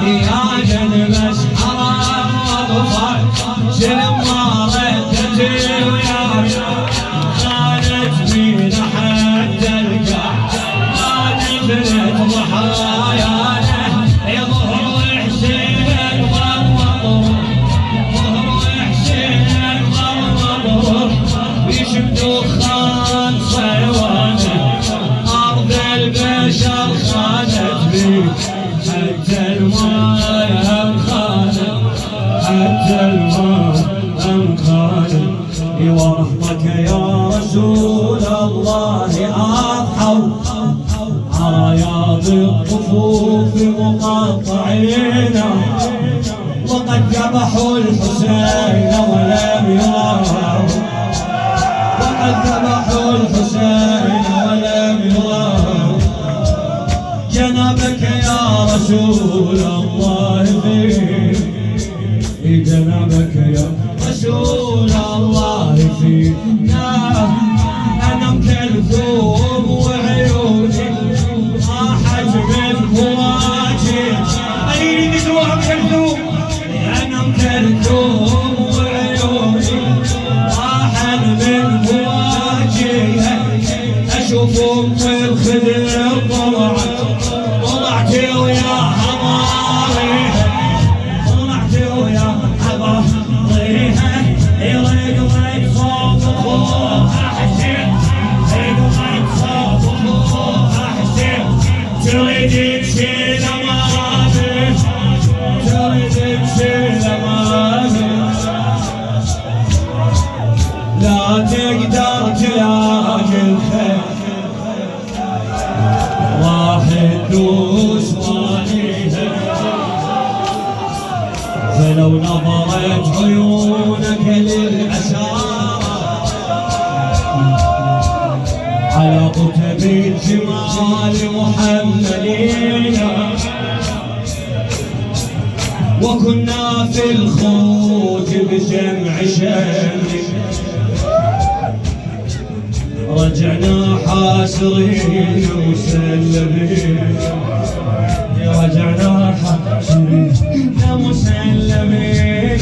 يا جنبس حرام وظفر شنو ما ردت وياي خانتني لحد القاع ما نفلت ضحايانا يظهر حسين ظل مضروب ظهر حسين ظل مضروب بيشم دخان صيوانه أرض البشر خانت بيك حتى الماء أنخانه حتى الماء أنخانه ورحمك يا رسول الله أضحوا عرايا بالطفوف مقطعين وقد ذبحوا الحسين ولم يروا وقد ذبحوا الحسين ولم يروا جنبك يا رسول الله في جنبك يا رسول الله فينا أنا مكلثوم وعيوني راحت من فواجه أيني ندوها مكلثوم أنا مكلثوم وعيوني راحت من فواجه أشوفهم في الخدر طلعت ويا حماري طلعت ويا حماري يرقلك صوت اخوها حسين يرقلك صوت اخوها حسين تريد تشيل امامي تريد تشيل امامي لا تقدر تلاقي الخير واحد دوس ماليها فلو نظرت عيونك للأسارة على قتب الجمال محملين وكنا في الخروج بجمع شمل رجعنا حاسرين مسلمين رجعنا حاسرين مسلمين